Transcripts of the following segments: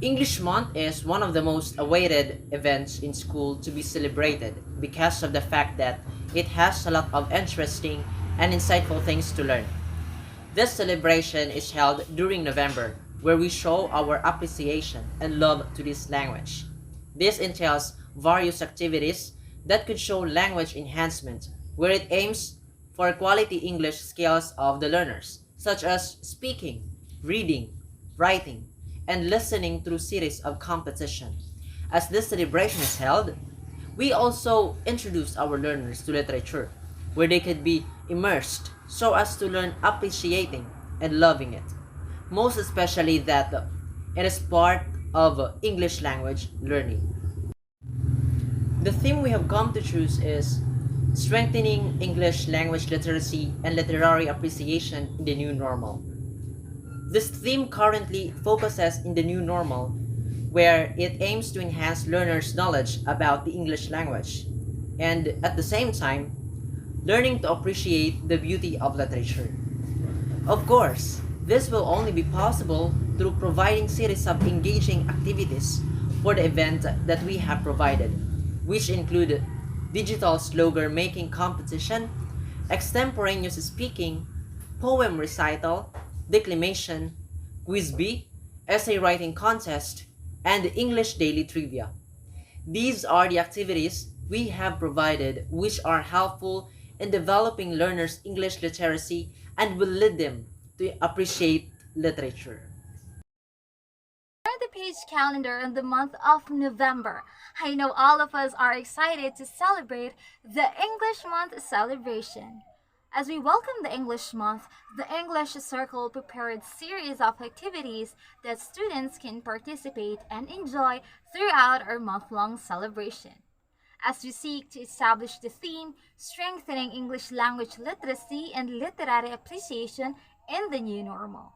English Month is one of the most awaited events in school to be celebrated because of the fact that it has a lot of interesting and insightful things to learn. This celebration is held during November, where we show our appreciation and love to this language. This entails various activities that could show language enhancement, where it aims for quality English skills of the learners, such as speaking, reading, writing, and listening through series of competition. As this celebration is held, we also introduce our learners to literature, where they could be immersed so as to learn appreciating and loving it. Most especially that it is part of English language learning. The theme we have come to choose is strengthening English language literacy and literary appreciation in the new normal. This theme currently focuses in the new normal, where it aims to enhance learners' knowledge about the English language, and at the same time, learning to appreciate the beauty of literature. Of course, this will only be possible through providing series of engaging activities for the event that we have provided, which include digital slogan making competition, extemporaneous speaking, poem recital, declamation, quiz bee, essay writing contest, and English daily trivia. These are the activities we have provided which are helpful in developing learners' English literacy and will lead them to appreciate literature. Turn the page calendar in the month of November. I know all of us are excited to celebrate the English Month celebration. As we welcome the English Month, the English Circle prepared series of activities that students can participate and enjoy throughout our month-long celebration. As we seek to establish the theme, strengthening English language literacy and literary appreciation in the new normal.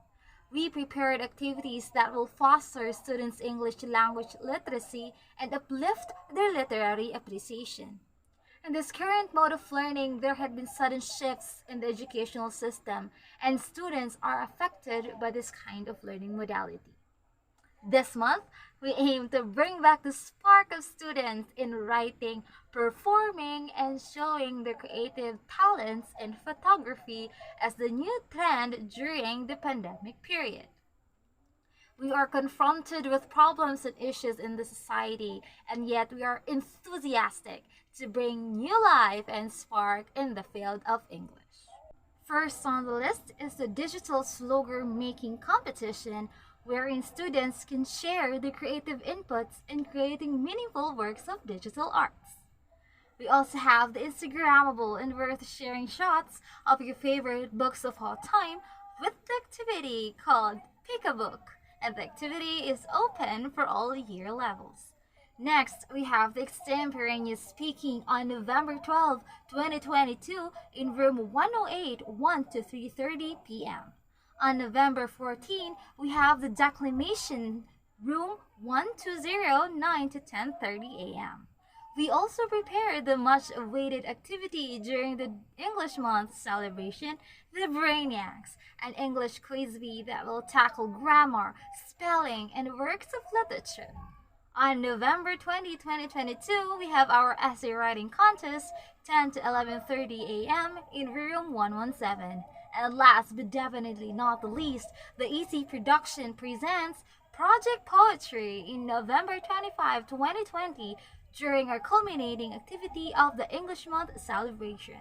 We prepared activities that will foster students' English language literacy and uplift their literary appreciation. In this current mode of learning, there have been sudden shifts in the educational system, and students are affected by this kind of learning modality. This month, we aim to bring back the spark of students in writing, performing, and showing their creative talents in photography as the new trend during the pandemic period. We are confronted with problems and issues in the society, and yet we are enthusiastic to bring new life and spark in the field of English. First on the list is the digital slogan making competition, wherein students can share their creative inputs in creating meaningful works of digital arts. We also have the Instagrammable and worth sharing shots of your favorite books of all time with the activity called Pick a Book, and the activity is open for all year levels. Next, we have the extemporaneous speaking on November 12, 2022 in room 108, 1 to 3:30 p.m. On November 14, we have the declamation room 120, 9 to 10:30 a.m. We also prepared the much awaited activity during the English Month celebration, the Brainiacs, an English quiz bee that will tackle grammar, spelling, and works of literature. On November 20, 2022, we have our essay writing contest 10 to 11:30 a.m. in room 117. And last but definitely not the least, the EC Production presents Project Poetry in November 25, 2020 during our culminating activity of the English Month celebration.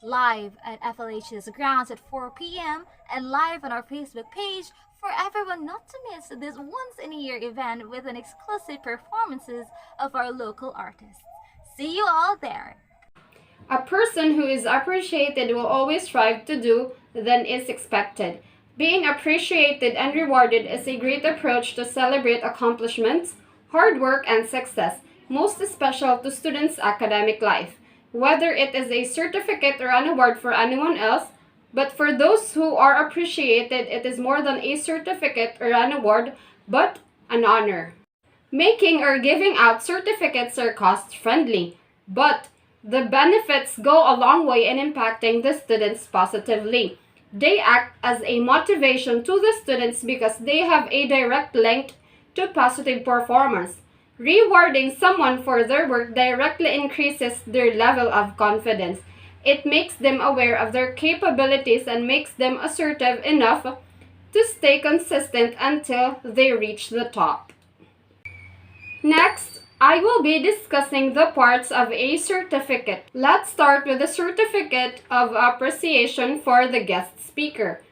Live at FLH's grounds at 4 p.m. and live on our Facebook page for everyone not to miss this once-in-a-year event with an exclusive performances of our local artists. See you all there! A person who is appreciated will always strive to do than is expected. Being appreciated and rewarded is a great approach to celebrate accomplishments, hard work, and success, most special to students' academic life. Whether it is a certificate or an award for anyone else, but for those who are appreciated, it is more than a certificate or an award, but an honor. Making or giving out certificates are cost-friendly, but the benefits go a long way in impacting the students positively. They act as a motivation to the students because they have a direct link to positive performance. Rewarding someone for their work directly increases their level of confidence. It makes them aware of their capabilities and makes them assertive enough to stay consistent until they reach the top. Next, I will be discussing the parts of a certificate. Let's start with the certificate of appreciation for the guest speaker.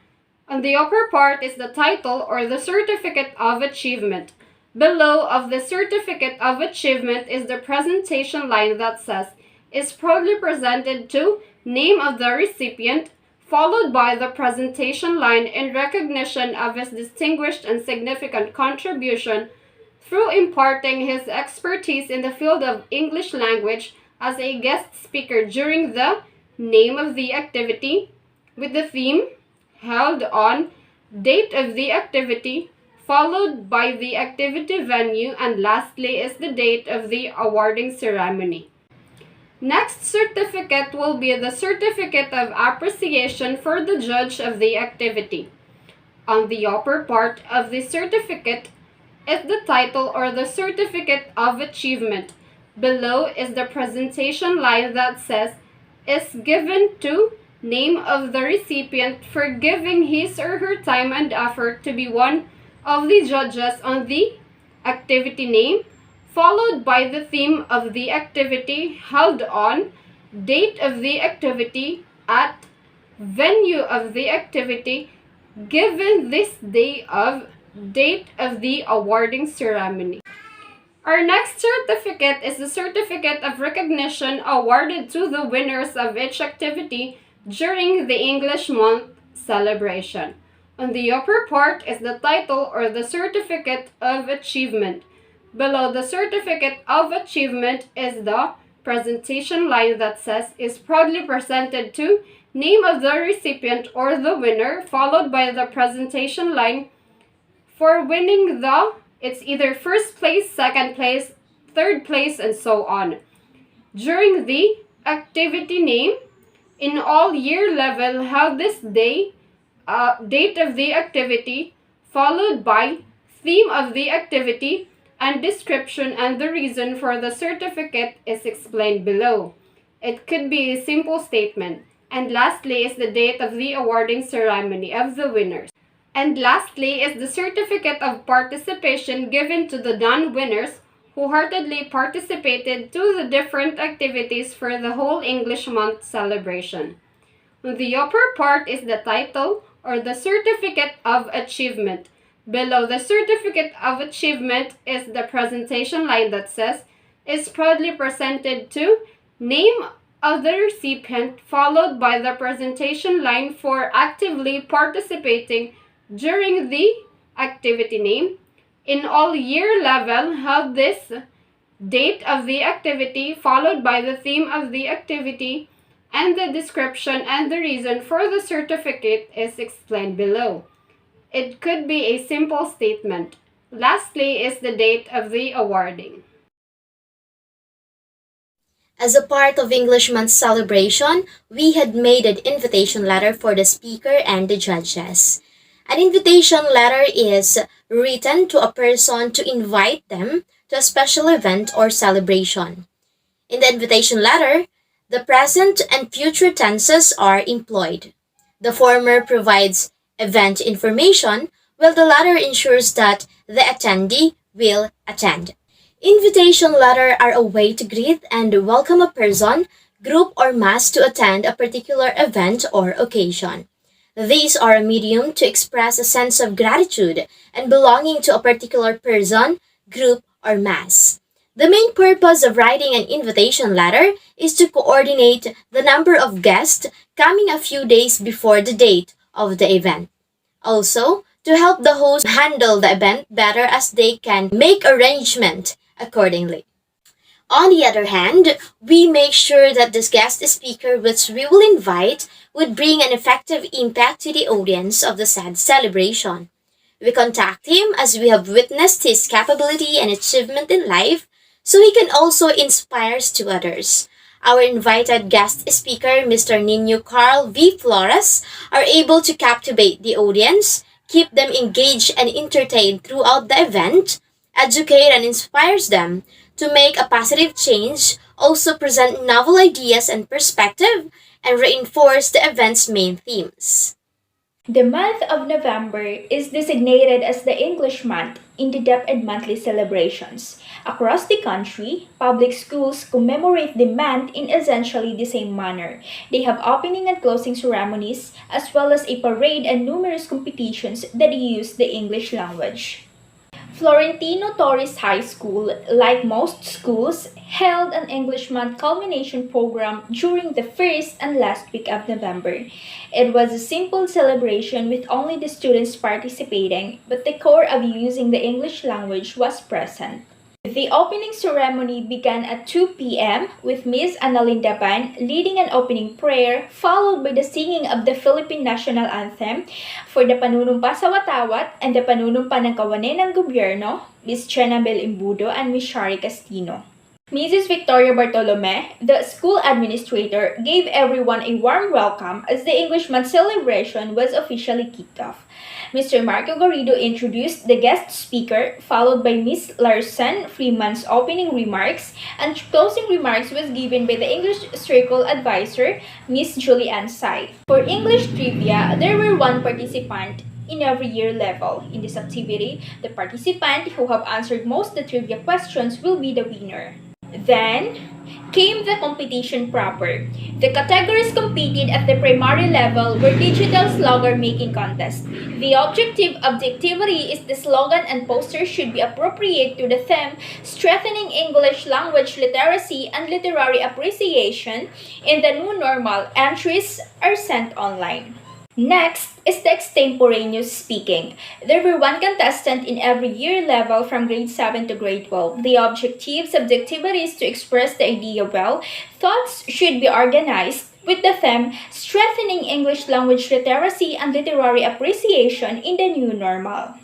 On the upper part is the title or the certificate of achievement. Below of the certificate of achievement is the presentation line that says, "is proudly presented to name of the recipient," followed by the presentation line in recognition of his distinguished and significant contribution through imparting his expertise in the field of English language as a guest speaker during the name of the activity, with the theme held on, date of the activity, followed by the activity venue, and lastly is the date of the awarding ceremony. Next certificate will be the certificate of appreciation for the judge of the activity. On the upper part of the certificate is the title or the certificate of achievement. Below is the presentation line that says, "is given to name of the recipient for giving his or her time and effort to be one of the judges on the activity name," followed by the theme of the activity held on, date of the activity, at, venue of the activity, given this day of, date of the awarding ceremony. Our next certificate is the certificate of recognition awarded to the winners of each activity during the English Month celebration. On the upper part is the title or the certificate of achievement. Below the certificate of achievement is the presentation line that says, "is proudly presented to name of the recipient or the winner," followed by the presentation line for winning it's either first place, second place, third place, and so on. During the activity name, in all year level held this day, date of the activity, followed by theme of the activity, and description and the reason for the certificate is explained below. It could be a simple statement. And lastly is the date of the awarding ceremony of the winners. And lastly is the certificate of participation given to the non-winners who heartedly participated to the different activities for the whole English Month celebration. On the upper part is the title or the certificate of achievement. Below the certificate of achievement is the presentation line that says, "is proudly presented to name of the recipient," followed by the presentation line for actively participating during the activity name. In all year level held this date of the activity, followed by the theme of the activity, and the description and the reason for the certificate is explained below. It could be a simple statement. Lastly is the date of the awarding. As a part of English Month celebration, we had made an invitation letter for the speaker and the judges. An invitation letter is written to a person to invite them to a special event or celebration. In the invitation letter, the present and future tenses are employed. The former provides event information, while the latter ensures that the attendee will attend. Invitation letters are a way to greet and welcome a person, group, or mass to attend a particular event or occasion. These are a medium to express a sense of gratitude and belonging to a particular person, group, or mass. The main purpose of writing an invitation letter is to coordinate the number of guests coming a few days before the date of the event. Also, to help the host handle the event better as they can make arrangement accordingly. On the other hand, we make sure that this guest speaker which we will invite would bring an effective impact to the audience of the said celebration. We contact him as we have witnessed his capability and achievement in life, so he can also inspire to others. Our invited guest speaker, Mr. Nino Carl V. Flores, are able to captivate the audience, keep them engaged and entertained throughout the event, educate and inspires them to make a positive change, also present novel ideas and perspective, and reinforce the event's main themes. The month of November is designated as the English month in the DepEd monthly celebrations. Across the country, public schools commemorate the month in essentially the same manner. They have opening and closing ceremonies, as well as a parade and numerous competitions that use the English language. Florentino Torres High School, like most schools, held an English Month culmination program during the first and last week of November. It was a simple celebration with only the students participating, but the core of using the English language was present. The opening ceremony began at 2 p.m. with Miss Analinda Ban leading an opening prayer, followed by the singing of the Philippine National Anthem for the Panunumpa sa Watawat and the Panunumpa ng Kawanin ng Gobyerno, Miss Chenabel Imbudo and Miss Shari Castino. Mrs. Victoria Bartolome, the school administrator, gave everyone a warm welcome as the English Month celebration was officially kicked off. Mr. Marco Garrido introduced the guest speaker, followed by Miss Larson Freeman's opening remarks, and closing remarks was given by the English Circle Advisor, Miss Julianne Sai. For English trivia, there were one participant in every year level. In this activity, the participant who have answered most of the trivia questions will be the winner. Then came the competition proper. The categories competed at the primary level were digital slogan making contest. The objective of the activity is the slogan and posters should be appropriate to the theme strengthening English language literacy and literary appreciation in the new normal. Entries are sent online. Next is the extemporaneous speaking. There were one contestant in every year level from grade 7 to grade 12. The objectives of the activity is to express the idea well. Thoughts should be organized with the theme strengthening English language literacy and literary appreciation in the new normal.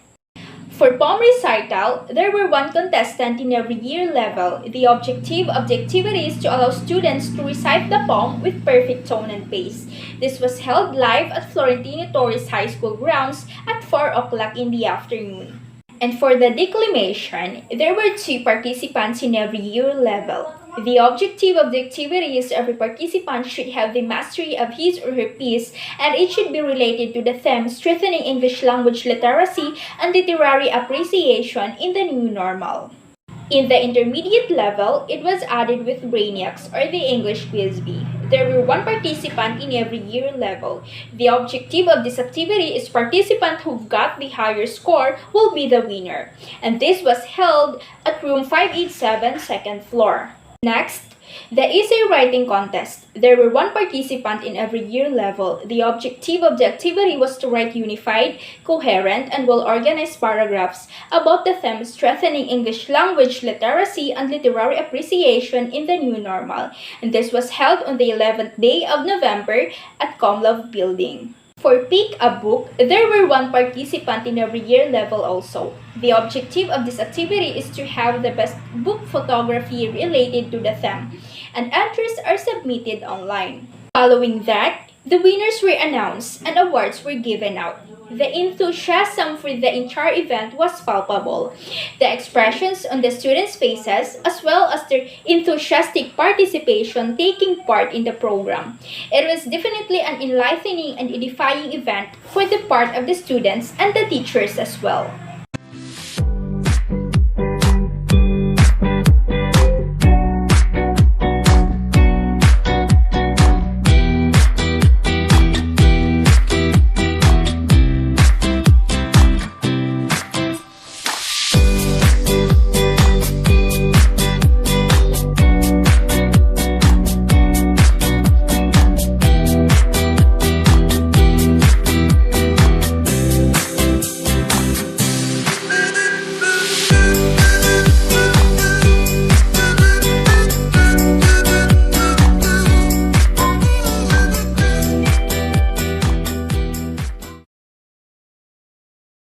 For poem recital, there were one contestant in every year level. The objective of the activity is to allow students to recite the poem with perfect tone and pace. This was held live at Florentino Torres High School grounds at 4 o'clock in the afternoon. And for the declamation, there were 2 participants in every year level. The objective of the activity is every participant should have the mastery of his or her piece, and it should be related to the theme strengthening English language literacy and literary appreciation in the new normal. In the intermediate level, it was added with Brainiacs or the English Quiz Bee. There were one participant in every year level. The objective of this activity is participant who got the higher score will be the winner. And this was held at room 587, second floor. Next, the essay writing contest. There were one participant in every year level. The objective of the activity was to write unified, coherent, and well-organized paragraphs about the theme strengthening English language literacy and literary appreciation in the new normal. And this was held on the 11th day of November at Comlove Building. For Pick a Book, there were one participant in every year level also. The objective of this activity is to have the best book photography related to the theme, and entries are submitted online. Following that, the winners were announced and awards were given out. The enthusiasm for the entire event was palpable. The expressions on the students' faces, as well as their enthusiastic participation taking part in the program. It was definitely an enlightening and edifying event for the part of the students and the teachers as well.